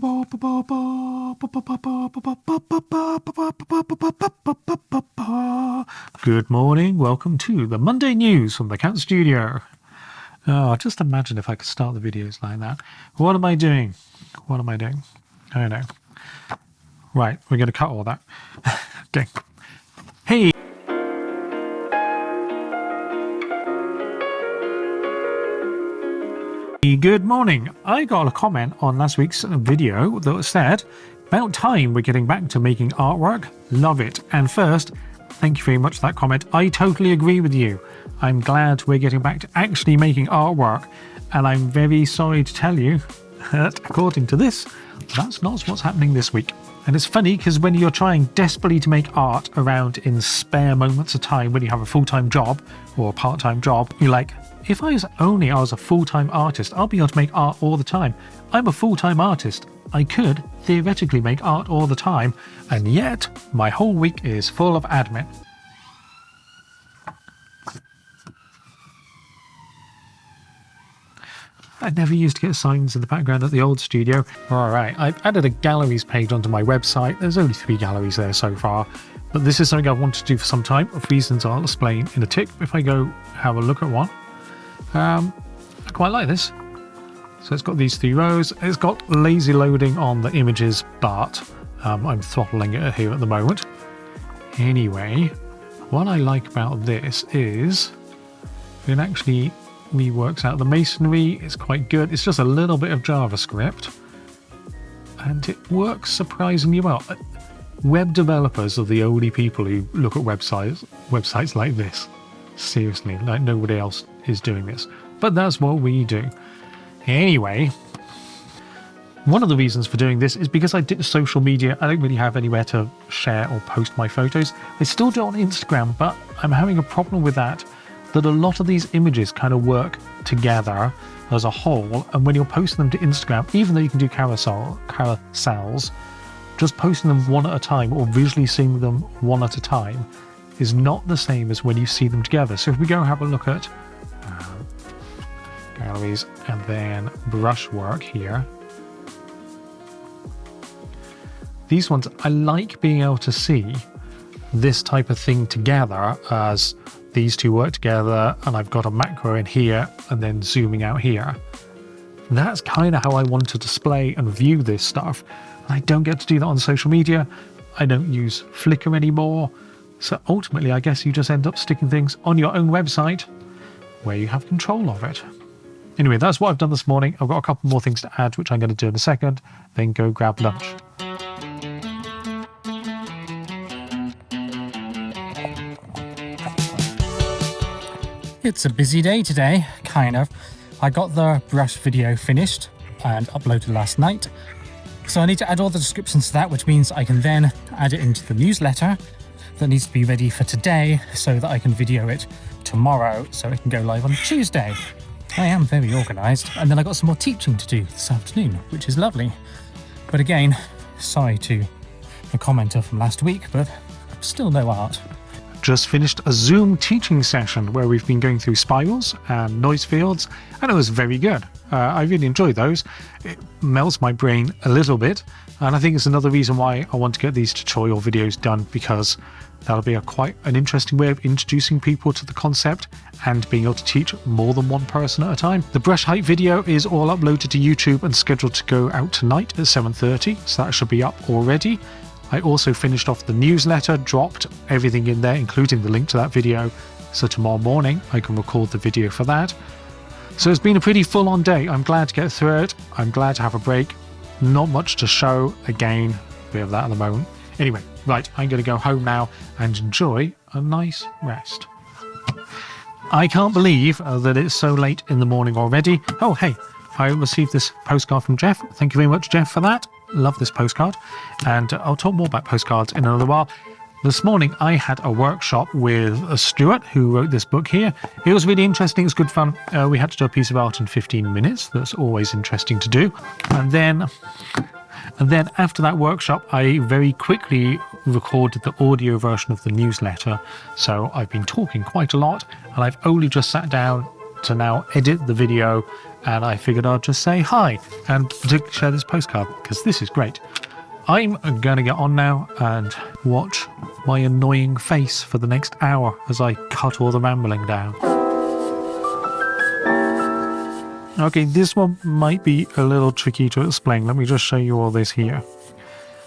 Good morning, welcome to the Monday News from the Catt Studio. Oh, just imagine if I could start the videos like that. What am I doing? I don't know. Right, we're going to cut all that. Okay. Hey! Good morning. I got a comment on last week's video that said, about time we're getting back to making artwork. Love it. And first, thank you very much for that comment. I totally agree with you. I'm glad we're getting back to actually making artwork. And I'm very sorry to tell you that according to this, that's not what's happening this week. And it's funny because when you're trying desperately to make art around in spare moments of time, when you have a full-time job or a part-time job, you're like, if I was a full-time artist, I'll be able to make art all the time. I'm a full-time artist. I could theoretically make art all the time, and yet my whole week is full of admin. I never used to get signs in the background at the old studio. Alright, I've added a galleries page onto my website. There's only 3 galleries there so far, but this is something I've wanted to do for some time, for reasons I'll explain in a tick if I go have a look at one. I quite like this. So it's got these 3 rows. It's got lazy loading on the images, but I'm throttling it here at the moment. Anyway, what I like about this is it actually reworks out the masonry. It's quite good. It's just a little bit of JavaScript, and it works surprisingly well. Web developers are the only people who look at websites like this. Seriously, like nobody else is doing this. But that's what we do. Anyway, one of the reasons for doing this is because I did social media. I don't really have anywhere to share or post my photos. I still do it on Instagram, but I'm having a problem with that a lot of these images kind of work together as a whole, and when you're posting them to Instagram, even though you can do carousels, just posting them one at a time or visually seeing them one at a time is not the same as when you see them together. So if we go have a look at galleries and then brushwork here, these ones, I like being able to see this type of thing together as these two work together, and I've got a macro in here and then zooming out here. That's kind of how I want to display and view this stuff. And I don't get to do that on social media. I don't use Flickr anymore. So ultimately, I guess you just end up sticking things on your own website where you have control of it. Anyway, that's what I've done this morning. I've got a couple more things to add, which I'm going to do in a second, then go grab lunch. It's a busy day today, kind of. I got the brush video finished and uploaded last night. So I need to add all the descriptions to that, which means I can then add it into the newsletter that needs to be ready for today so that I can video it tomorrow so it can go live on Tuesday. I am very organised. And then I got some more teaching to do this afternoon, which is lovely. But again, sorry to the commenter from last week, but still no art. Just finished a Zoom teaching session where we've been going through spirals and noise fields, and it was very good. I really enjoyed those. It melts my brain a little bit, and I think it's another reason why I want to get these tutorial videos done, because that'll be quite an interesting way of introducing people to the concept and being able to teach more than one person at a time. The brush height video is all uploaded to YouTube and scheduled to go out tonight at 7:30, so that should be up already. I also finished off the newsletter, dropped everything in there, including the link to that video, so tomorrow morning I can record the video for that. So it's been a pretty full-on day. I'm glad to get through it. I'm glad to have a break. Not much to show. Again, we have that at the moment. Anyway, right, I'm going to go home now and enjoy a nice rest. I can't believe that it's so late in the morning already. Oh, hey, I received this postcard from Jeff. Thank you very much, Jeff, for that. Love this postcard, and I'll talk more about postcards in another while. This morning I had a workshop with Stuart, who wrote this book here. It was really interesting. It was good fun. We had to do a piece of art in 15 minutes. That's always interesting to do. And then after that workshop, I very quickly recorded the audio version of the newsletter. So I've been talking quite a lot, and I've only just sat down to now edit the video and I figured I'd just say hi and particularly share this postcard because this is great. I'm going to get on now and watch my annoying face for the next hour as I cut all the rambling down. Okay, this one might be a little tricky to explain. Let me just show you all this here.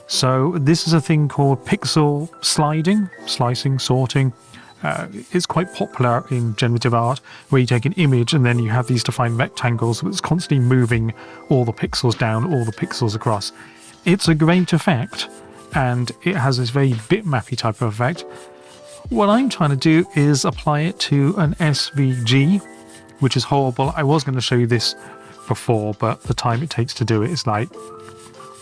So this is a thing called pixel sliding, slicing, sorting. It's quite popular in generative art, where you take an image and then you have these defined rectangles that's constantly moving all the pixels down, all the pixels across. It's a great effect, and it has this very bitmappy type of effect. What I'm trying to do is apply it to an SVG, which is horrible. I was going to show you this before, but the time it takes to do it is like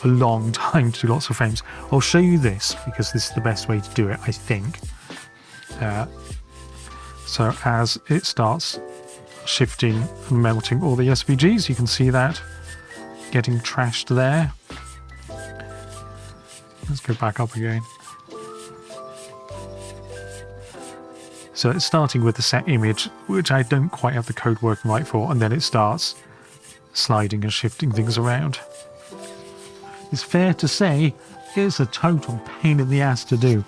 a long time to do lots of frames. I'll show you this because this is the best way to do it, I think. So as it starts shifting and melting all the SVGs, you can see that getting trashed there. Let's go back up again. So it's starting with the set image, which I don't quite have the code working right for, and then it starts sliding and shifting things around. It's fair to say it's a total pain in the ass to do.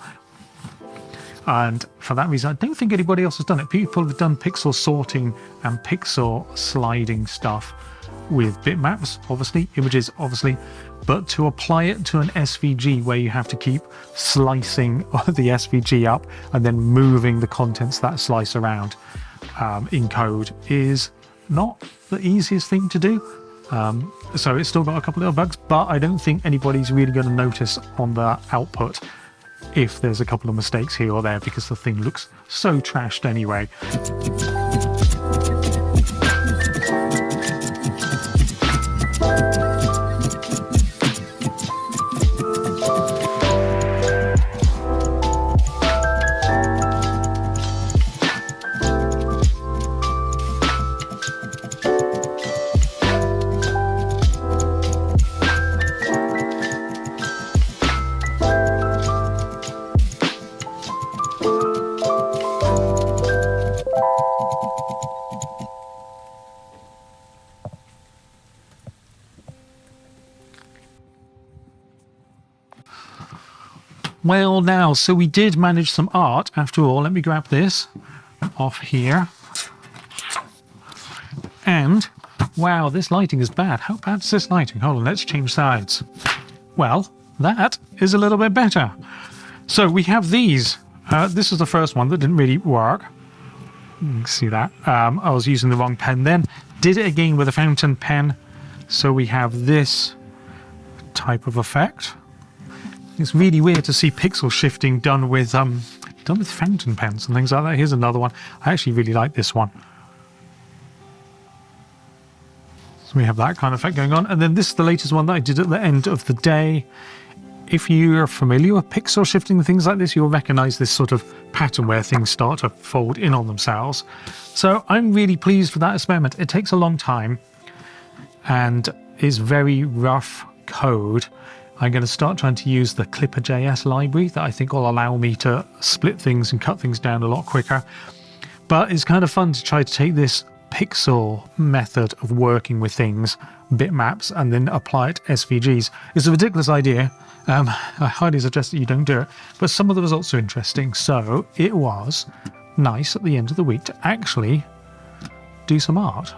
And for that reason, I don't think anybody else has done it. People have done pixel sorting and pixel sliding stuff with bitmaps, obviously, images, obviously, but to apply it to an SVG where you have to keep slicing the SVG up and then moving the contents of that slice around in code is not the easiest thing to do. So it's still got a couple of little bugs, but I don't think anybody's really going to notice on the output if there's a couple of mistakes here or there, because the thing looks so trashed anyway. Well now, so we did manage some art after all. Let me grab this off here. And, wow, this lighting is bad. How bad is this lighting? Hold on, let's change sides. Well, that is a little bit better. So we have these. This is the first one that didn't really work. You can see that. I was using the wrong pen then. Did it again with a fountain pen. So we have this type of effect. It's really weird to see pixel shifting done with fountain pens and things like that. Here's another one. I actually really like this one. So we have that kind of effect going on. And then this is the latest one that I did at the end of the day. If you're familiar with pixel shifting and things like this, you'll recognize this sort of pattern where things start to fold in on themselves. So I'm really pleased with that experiment. It takes a long time and is very rough code. I'm going to start trying to use the Clipper.js library that I think will allow me to split things and cut things down a lot quicker. But it's kind of fun to try to take this pixel method of working with things, bitmaps, and then apply it to SVGs. It's a ridiculous idea. I highly suggest that you don't do it, but some of the results are interesting. So it was nice at the end of the week to actually do some art.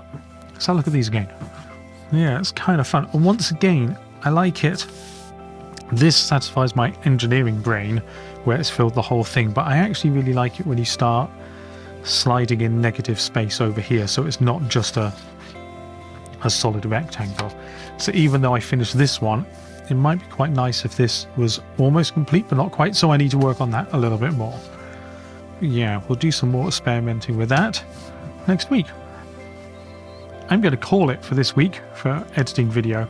Let's have a look at these again. Yeah, it's kind of fun. And once again, I like it. This satisfies my engineering brain where it's filled the whole thing, but I actually really like it when you start sliding in negative space over here, so it's not just a solid rectangle. So even though I finished this one, it might be quite nice if this was almost complete but not quite, so I need to work on that a little bit more. Yeah, we'll do some more experimenting with that next week. I'm going to call it for this week for editing video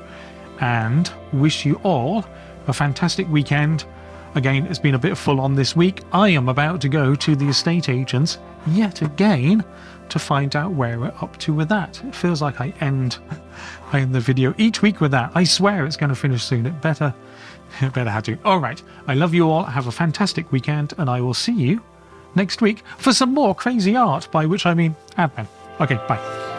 and wish you all a fantastic weekend. Again, it's been a bit full on this week. I am about to go to the estate agents yet again to find out where we're up to with that. It feels like I end the video each week with that. I swear it's going to finish soon. It better have to. All right. I love you all. Have a fantastic weekend, and I will see you next week for some more crazy art, by which I mean admin. Okay, bye.